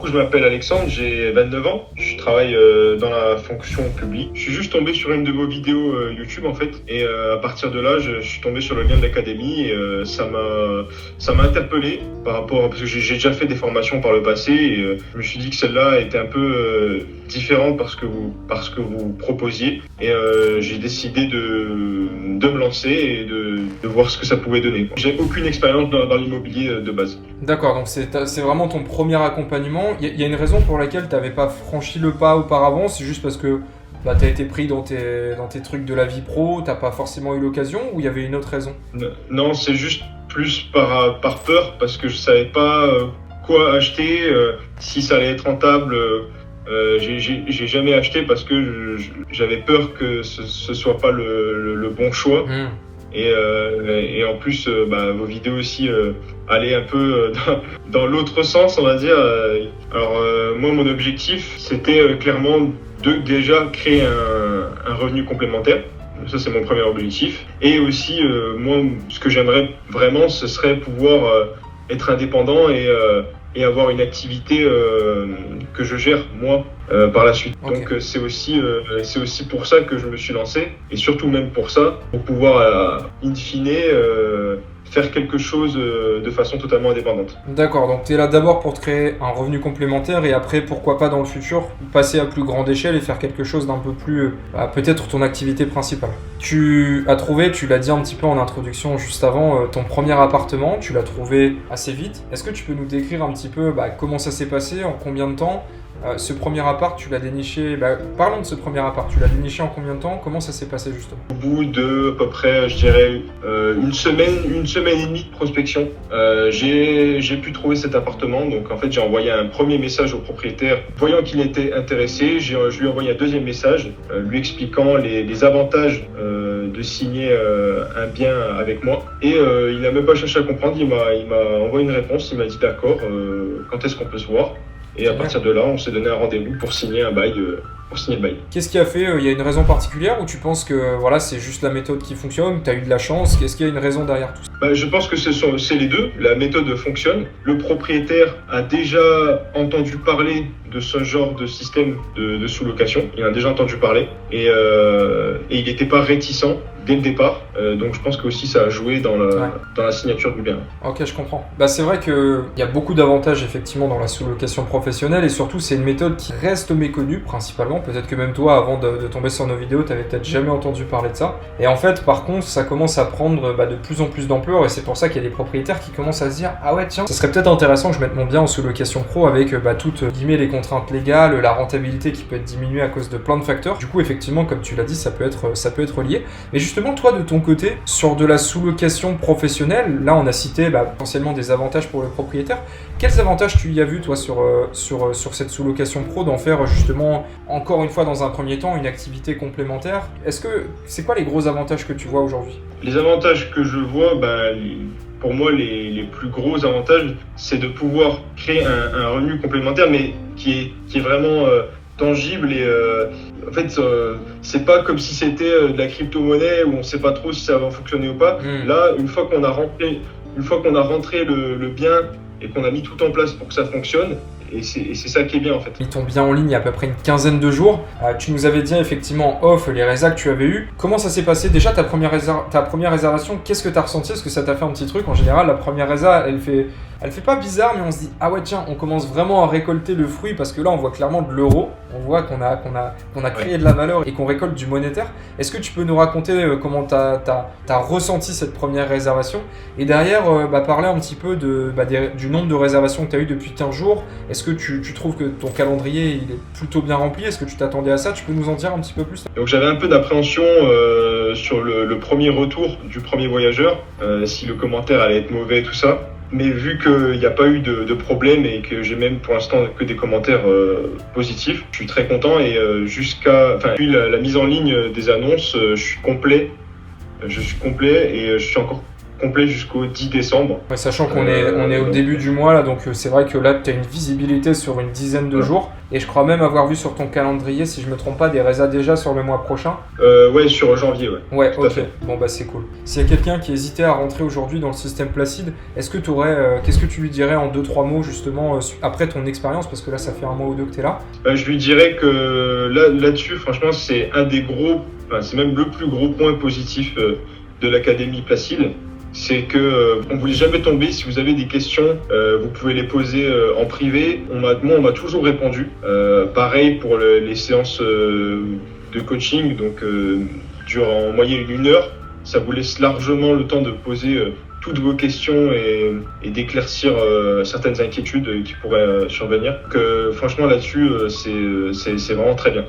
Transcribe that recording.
Je m'appelle Alexandre, j'ai 29 ans, je travaille dans la fonction publique. Je suis juste tombé sur une de vos vidéos YouTube en fait, et à partir de là, je suis tombé sur le lien de l'académie et ça m'a interpellé par rapport parce que j'ai déjà fait des formations par le passé et je me suis dit que celle-là était un peu différente parce que vous proposiez et j'ai décidé de me lancer et de voir ce que ça pouvait donner. J'ai aucune expérience dans l'immobilier de base. D'accord, donc c'est vraiment ton premier accompagnement. Il y a une raison pour laquelle tu n'avais pas franchi le pas auparavant, c'est juste parce que tu as été pris dans tes trucs de la vie pro, tu n'as pas forcément eu l'occasion, ou il y avait une autre raison? Non, c'est juste plus par peur, parce que je savais pas quoi acheter, si ça allait être rentable. J'ai jamais acheté parce que j'avais peur que ce soit pas le bon choix. Et en plus, vos vidéos aussi allaient un peu dans l'autre sens, on va dire. Moi, mon objectif, c'était clairement de déjà créer un revenu complémentaire. Ça, c'est mon premier objectif. Et aussi, moi, ce que j'aimerais vraiment, ce serait pouvoir être indépendant et avoir une activité que je gère moi par la suite. Okay. Donc c'est aussi pour ça que je me suis lancé et surtout même pour ça, pour pouvoir in fine faire quelque chose de façon totalement indépendante. D'accord, donc tu es là d'abord pour te créer un revenu complémentaire et après, pourquoi pas dans le futur, passer à plus grande échelle et faire quelque chose d'un peu plus, peut-être ton activité principale. Tu as trouvé, tu l'as dit un petit peu en introduction juste avant, ton premier appartement, tu l'as trouvé assez vite. Est-ce que tu peux nous décrire un petit peu comment ça s'est passé, en combien de temps? Ce premier appart, tu l'as déniché, parlons de ce premier appart, tu l'as déniché en combien de temps? Comment ça s'est passé justement? Au bout de à peu près, je dirais, une semaine et demie de prospection, j'ai pu trouver cet appartement. Donc en fait, j'ai envoyé un premier message au propriétaire, voyant qu'il était intéressé. Je lui ai envoyé un deuxième message, lui expliquant les avantages de signer un bien avec moi. Et il n'a même pas cherché à comprendre, il m'a envoyé une réponse, il m'a dit d'accord, quand est-ce qu'on peut se voir? Et à partir de là, on s'est donné un rendez-vous pour signer un bail. Qu'est-ce qui a fait? Il y a une raison particulière ou tu penses que voilà, c'est juste la méthode qui fonctionne, tu as eu de la chance? Est-ce qu'il y a une raison derrière tout ça? Je pense que c'est les deux. La méthode fonctionne. Le propriétaire a déjà entendu parler de ce genre de système de sous-location. Il en a déjà entendu parler et il n'était pas réticent dès le départ. Donc je pense que aussi ça a joué dans la signature du bien. Ok, je comprends. C'est vrai qu'il y a beaucoup d'avantages effectivement dans la sous-location professionnelle et surtout c'est une méthode qui reste méconnue principalement. Peut-être que même toi, avant de tomber sur nos vidéos, tu n'avais peut-être jamais entendu parler de ça. Et en fait, par contre, ça commence à prendre de plus en plus d'ampleur et c'est pour ça qu'il y a des propriétaires qui commencent à se dire « Ah ouais, tiens, ça serait peut-être intéressant que je mette mon bien en sous-location pro avec toutes les contraintes légales, la rentabilité qui peut être diminuée à cause de plein de facteurs. » Du coup, effectivement, comme tu l'as dit, ça peut être lié. Mais justement, toi, de ton côté, sur de la sous-location professionnelle, là, on a cité potentiellement des avantages pour le propriétaire. Quels avantages tu y as vu, toi, sur cette sous-location pro, d'en faire justement, encore une fois, dans un premier temps, une activité complémentaire? C'est quoi les gros avantages que tu vois aujourd'hui? Les avantages que je vois, pour moi, les plus gros avantages, c'est de pouvoir créer un revenu complémentaire, mais qui est vraiment tangible et en fait, c'est pas comme si c'était de la crypto-monnaie où on sait pas trop si ça va fonctionner ou pas. Là, une fois qu'on a rentré le bien et qu'on a mis tout en place pour que ça fonctionne, et c'est ça qui est bien en fait. Mis ton bien en ligne il y a à peu près une quinzaine de jours. Tu nous avais dit effectivement off les résas que tu avais eu. Comment ça s'est passé déjà ta première réservation? Qu'est-ce que tu as ressenti? Est-ce que ça t'a fait un petit truc? En général, la première résa, elle fait pas bizarre, mais on se dit ah ouais tiens, on commence vraiment à récolter le fruit parce que là on voit clairement de l'euro. On voit qu'on a créé de la valeur et qu'on récolte du monétaire. Est-ce que tu peux nous raconter comment t'as ressenti cette première réservation? Et derrière, parler un petit peu du nombre de réservations que tu as eu depuis 15 jours. Est-ce que tu trouves que ton calendrier il est plutôt bien rempli? Est-ce que tu t'attendais à ça? Tu peux nous en dire un petit peu plus? Donc j'avais un peu d'appréhension sur le premier retour du premier voyageur, si le commentaire allait être mauvais, tout ça. Mais vu qu'il n'y a pas eu de problème et que j'ai même pour l'instant que des commentaires positifs, je suis très content et depuis la mise en ligne des annonces, je suis complet et je suis encore complet jusqu'au 10 décembre. Ouais, sachant qu'on est au début du mois là, donc c'est vrai que là tu as une visibilité sur une dizaine de jours, et je crois même avoir vu sur ton calendrier, si je me trompe pas, des résas déjà sur le mois prochain. Ouais, sur janvier, ouais. Ouais, Tout à ok. fait. Bon bah c'est cool. S'il y a quelqu'un qui hésitait à rentrer aujourd'hui dans le système Placide, est-ce que tu aurais, qu'est-ce que tu lui dirais en 2-3 mots justement après ton expérience, parce que là ça fait un mois ou deux que tu es là? Je lui dirais que là-dessus, franchement, c'est un des gros, enfin, c'est même le plus gros point positif de l'Académie Placide. C'est que on ne vous laisse jamais tomber. Si vous avez des questions, vous pouvez les poser en privé. Moi, on m'a toujours répondu. Pareil pour les séances de coaching, donc durent en moyenne 1 heure. Ça vous laisse largement le temps de poser toutes vos questions et d'éclaircir certaines inquiétudes qui pourraient survenir. Que franchement là-dessus, c'est vraiment très bien.